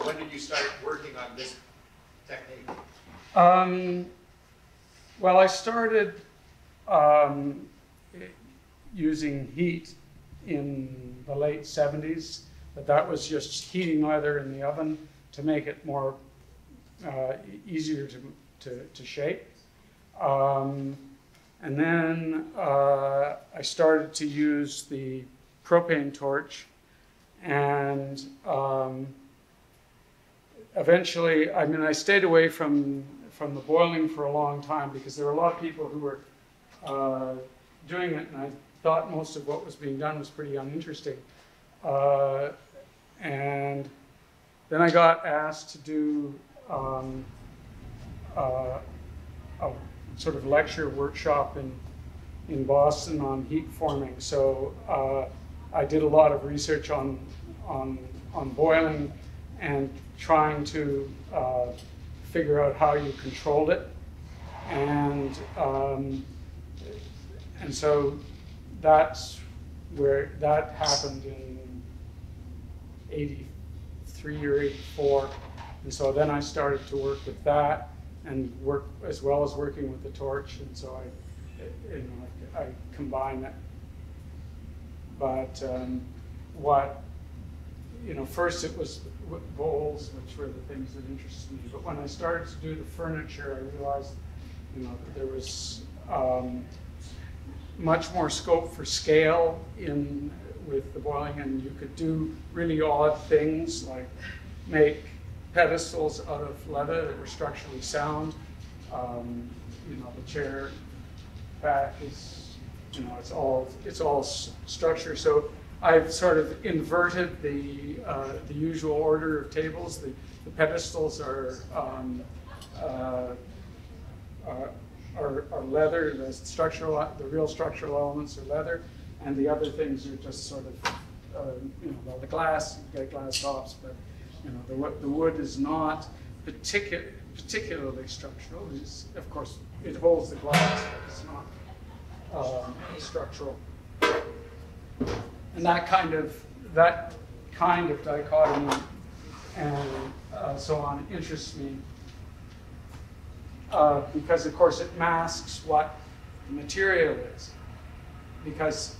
when did you start working on this technique? Well, I started using heat in the late 70s, but that was just heating leather in the oven to make it more easier to shape. And then I started to use the propane torch, and eventually, I mean, I stayed away from the boiling for a long time because there were a lot of people who were doing it, and I thought most of what was being done was pretty uninteresting. And then I got asked to do a sort of lecture workshop in Boston on heat forming. So I did a lot of research on boiling and trying to figure out how you controlled it, and so that's where that happened in '83 or '84, and so then I started to work with that and work as well as working with the torch, and so I combine it. But first it was bowls, which were the things that interested me. But when I started to do the furniture, I realized, that there was much more scope for scale with the boiling, and you could do really odd things like make pedestals out of leather that were structurally sound. The chair back is, it's all structure. So I've sort of inverted the usual order of tables. The pedestals are leather. The real structural elements are leather, and the other things are just sort of the glass. You get glass tops, but the wood is not particularly structural. Of course, it holds the glass, but it's not structural. And that kind of dichotomy and so on interests me because, of course, it masks what the material is. Because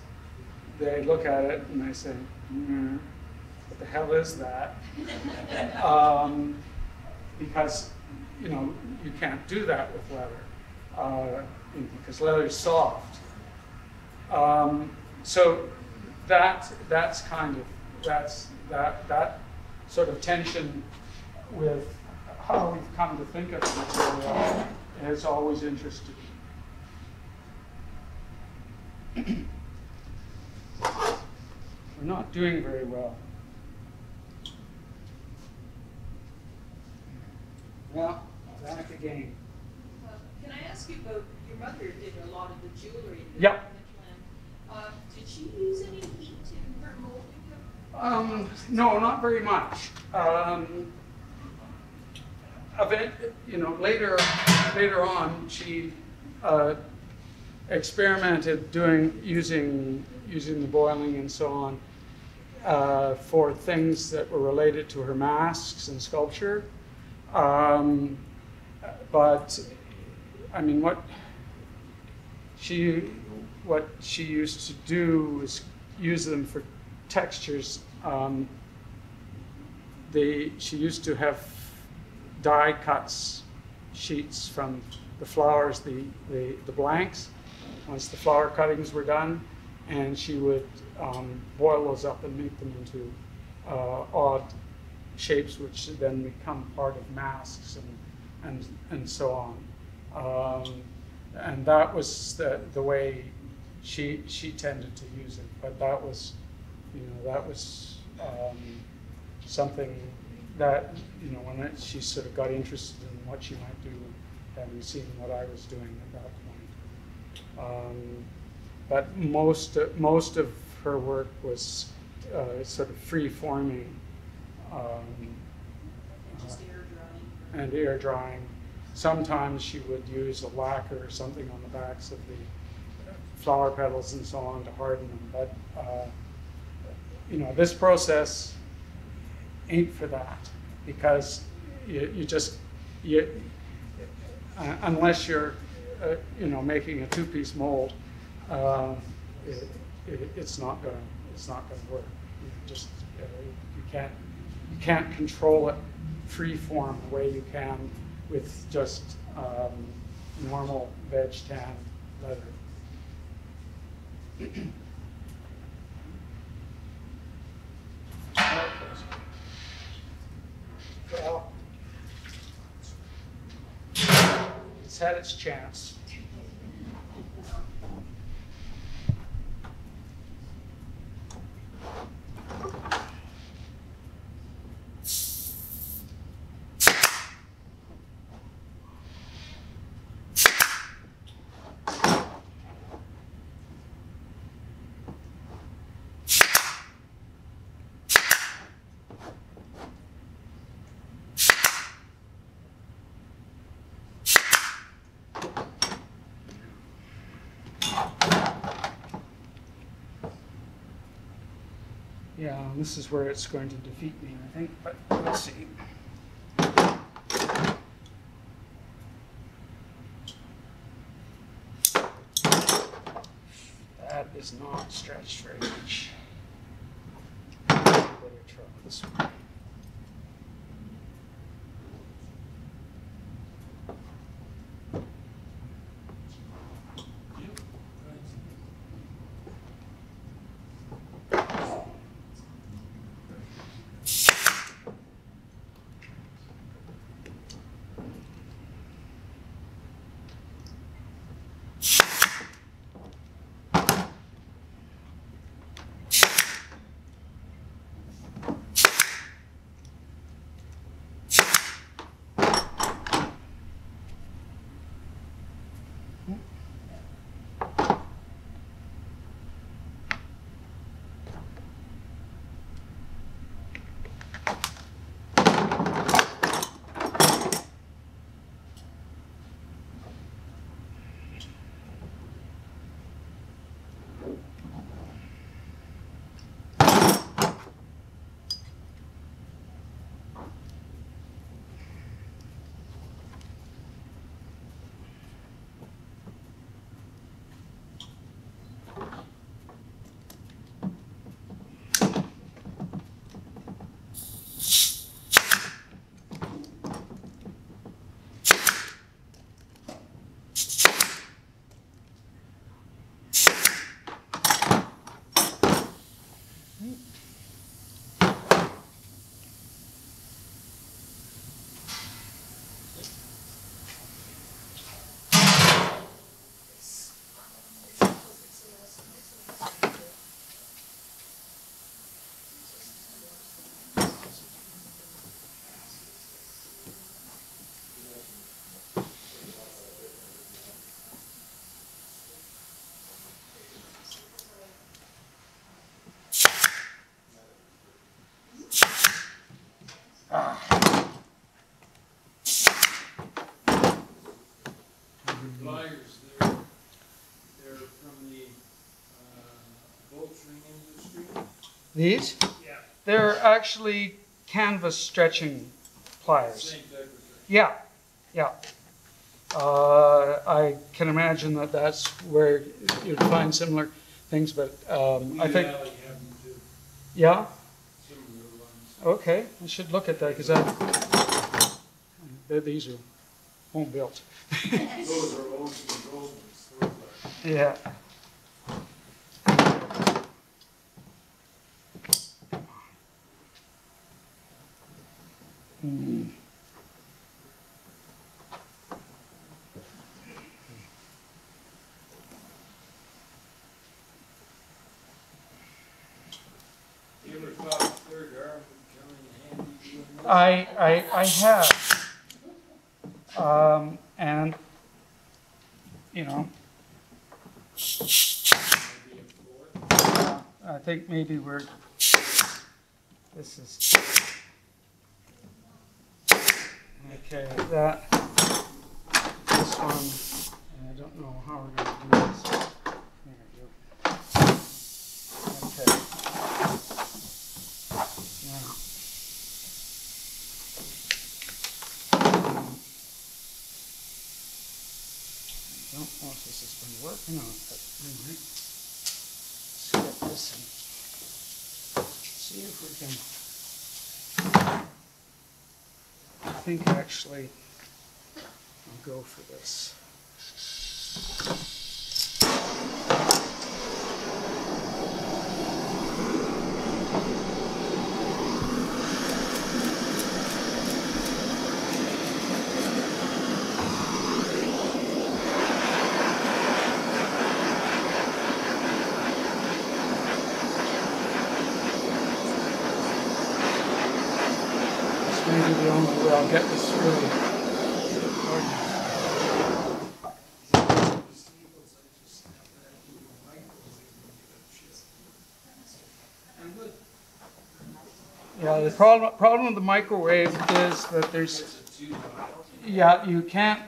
they look at it and they say, what the hell is that? Because you can't do that with leather because leather is soft. So that sort of tension with how we've come to think of material has always interested me. We're not doing very well. Well, back again. Can I ask you about your mother did a lot of the jewelry? Yeah. Did she use any heat in her molding? No, not very much. Later on, she experimented using the boiling and so on for things that were related to her masks and sculpture. But I mean, what she used to do was use them for textures. She used to have die cuts sheets from the flowers, the blanks, once the flower cuttings were done, and she would boil those up and make them into odd shapes, which then become part of masks and so on. And that was the way she tended to use it. But that was something that when she sort of got interested in what she might do, having seen what I was doing at that point. But most of her work was sort of free forming. Just air drying. And air drying. Sometimes she would use a lacquer or something on the backs of the flower petals and so on to harden them. But this process ain't for that. because unless you're making a two-piece mold, it's not gonna work. You can't control it free form the way you can with just normal veg tan leather. Well, it's had its chance. Yeah, and this is where it's going to defeat me, I think, but let's see. That is not stretched very much. Better try this one. Pliers, they're from the bolstering industry. These? Yeah. They're actually canvas stretching pliers. Same type of thing. Yeah, yeah. I can imagine that that's where you'd find similar things, but I think, Valley have them too, yeah, similar ones. okay. I should look at that because these are home built. Those are Olsen Goldman's. Those are. Yeah. Hmm. You ever thought a third arm would come in handy doing this? I have, and you know, Maybe a fourth? I think maybe this is, okay, this one, I don't know how we're going to do this. There we go. Okay. Now, don't know if this has been working on, but anyway. Let's get this and see if we can. I think actually I'll go for this. Maybe the only way I'll get this through. Yeah, the problem with the microwave is that there's, yeah, you can't,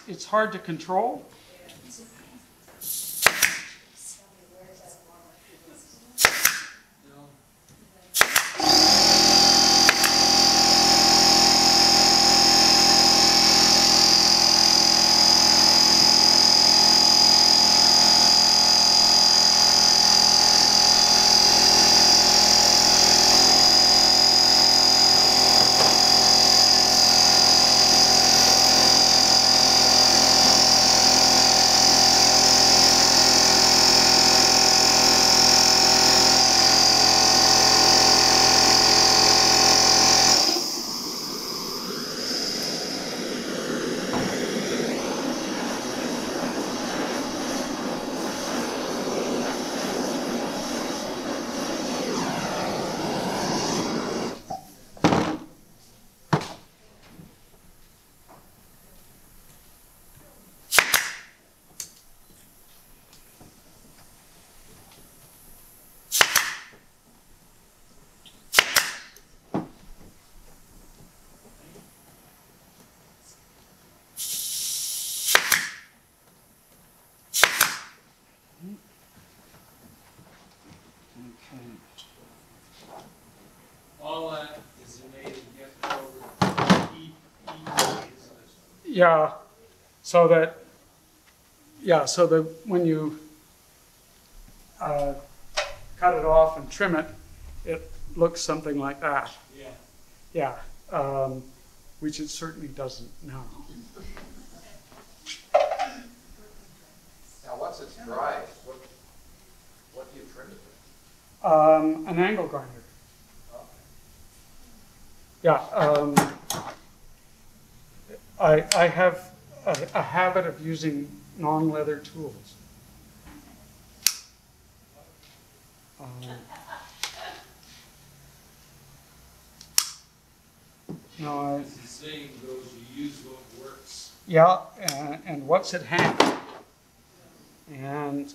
it's hard to control. All that is made to get over heat, Yeah, so that, when you cut it off and trim it, it looks something like that. Yeah. Yeah, which it certainly doesn't now. Now, once it's dry, what do you trim it with? An angle grinder. Yeah, I have a habit of using non-leather tools. No, As the saying goes, you use what works. yeah, and what's at hand. And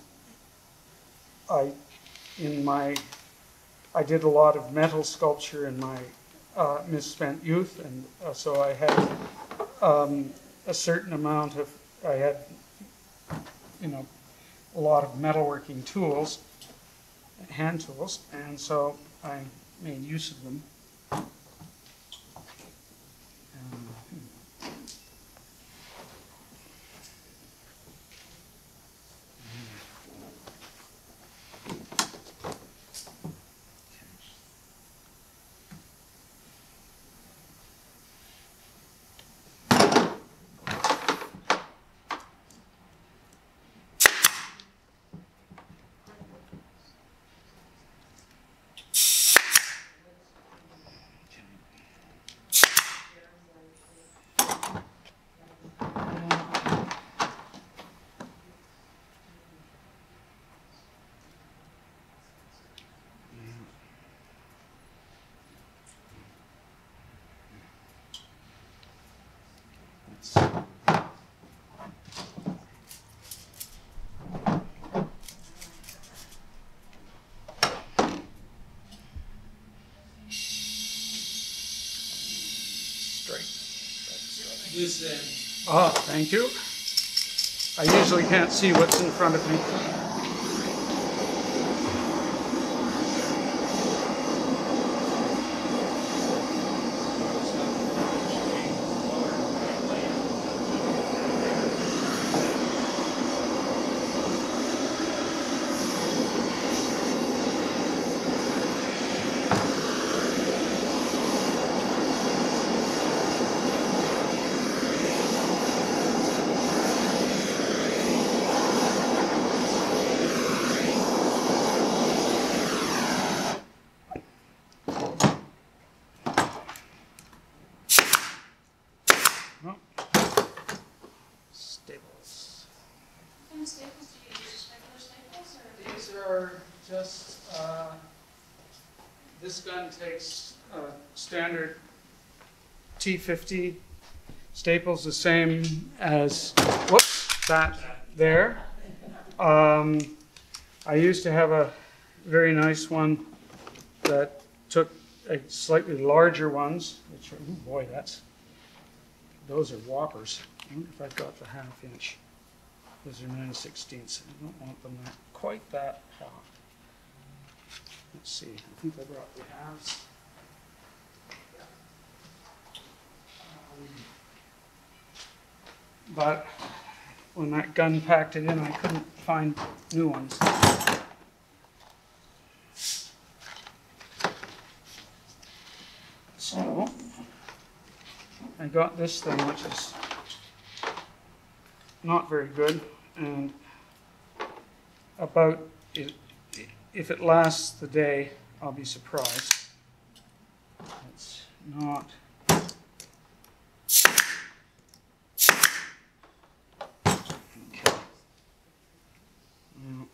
I did a lot of metal sculpture in my misspent youth, and so I had a certain amount of, I had, a lot of metalworking tools, hand tools, and so I made use of them. This end. Ah, thank you. I usually can't see what's in front of me. This gun takes standard T50 staples, the same as that there. I used to have a very nice one that took a slightly larger ones, which are, oh boy, those are whoppers. I wonder if I've got the 1/2 inch. Those are 9/16. I don't want them quite that hot. Let's see, I think I brought the halves. But when that gun packed it in, I couldn't find new ones. So I got this thing, which is not very good, and about it, if it lasts the day, I'll be surprised. It's not. Okay. Now,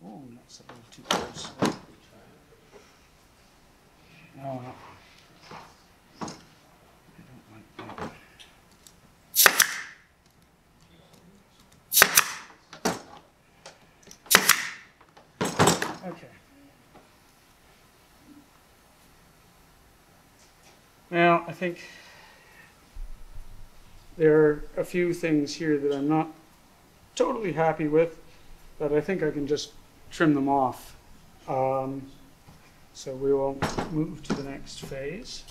oh, that's a little too close. No, no. I don't like that. Okay. Now, I think there are a few things here that I'm not totally happy with, but I think I can just trim them off. So we will move to the next phase.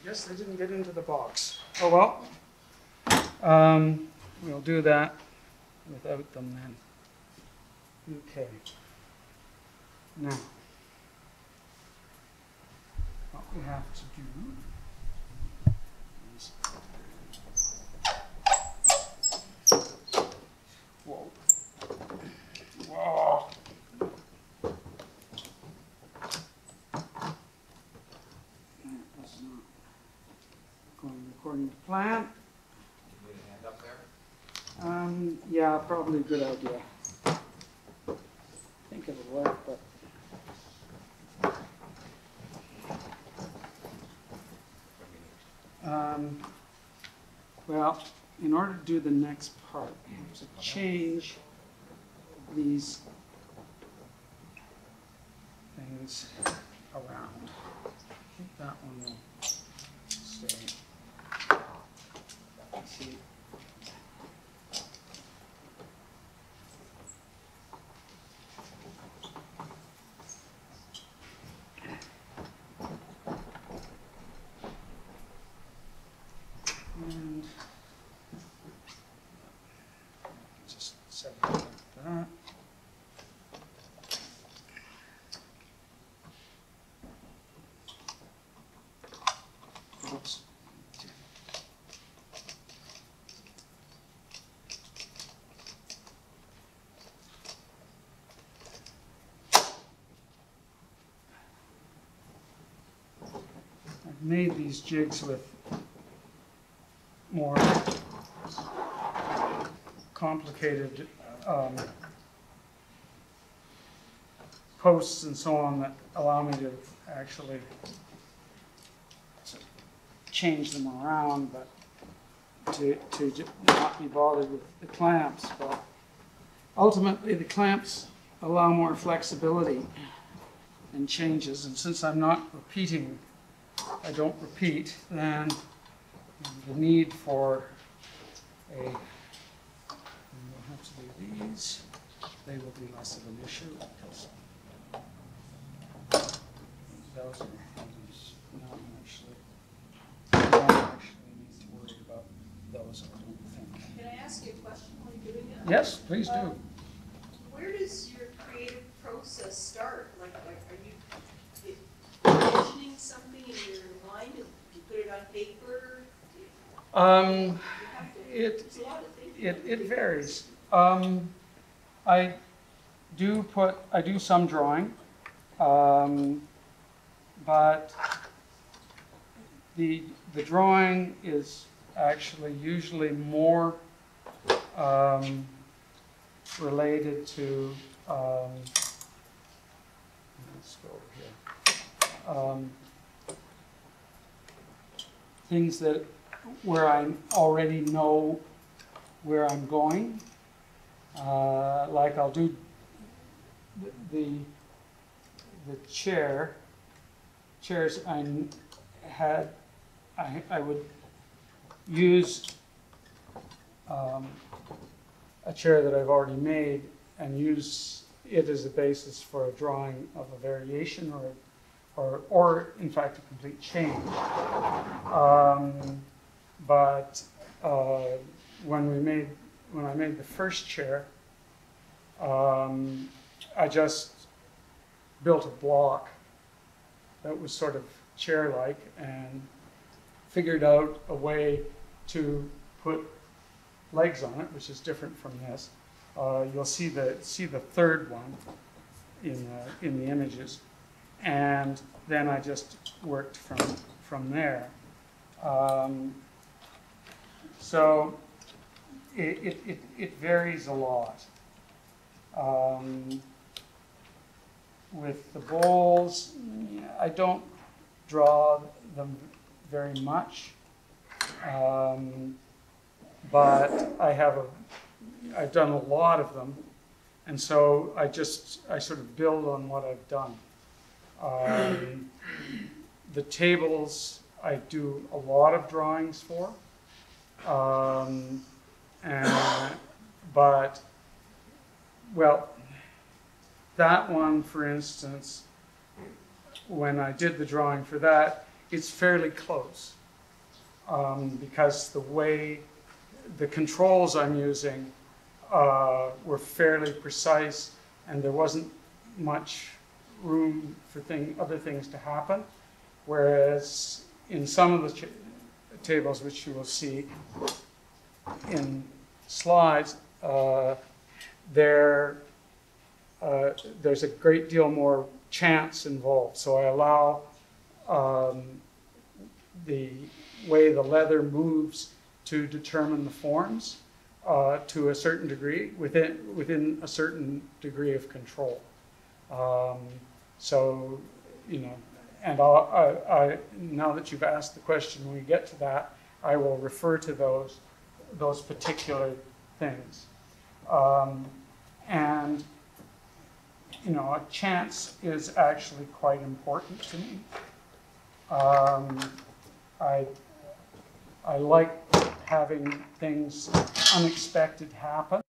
Yes, they didn't get into the box. Oh well. We'll do that without them then. Okay. Now, what we have to do is... Whoa. Whoa. According to plan. You need a hand up there? Yeah, probably a good idea. I think it'll work, but. Well, in order to do the next part, we have to change these things around. I think that one will stay. Let's see. And just set it like that. Oops. I've made these jigs with more complicated posts and so on that allow me to actually change them around, but to not be bothered with the clamps. But ultimately, the clamps allow more flexibility and changes, and since I'm not repeating, I don't repeat, then the need for and we'll have to do these. They will be less of an issue because those are not actually need to worry about those, I don't think. Can I ask you a question while you're doing that? Yes, please do. Where does your creative process start? Like are you envisioning something in your mind and you put it on paper? You have to, it's a lot of things. It varies. I do some drawing, but the drawing is actually usually more related to let's go over here. Things that where I already know where I'm going. Like I'll do the chairs I would use a chair that I've already made and use it as a basis for a drawing of a variation or in fact a complete change. But when I made the first chair, I just built a block that was sort of chair-like and figured out a way to put legs on it, which is different from this. You'll see the third one in the images, and then I just worked from there. So it varies a lot. With the bowls, I don't draw them very much, but I've done a lot of them, and so I sort of build on what I've done. The tables I do a lot of drawings for, but well, that one, for instance, when I did the drawing for that, it's fairly close because the way the controls I'm using were fairly precise, and there wasn't much room for other things to happen. Whereas in some of the tables, which you will see in slides, there's a great deal more chance involved. So I allow the way the leather moves to determine the forms to a certain degree, within a certain degree of control. So, and now that you've asked the question, when we get to that, I will refer to those particular things. And a chance is actually quite important to me. I like having things unexpected happen.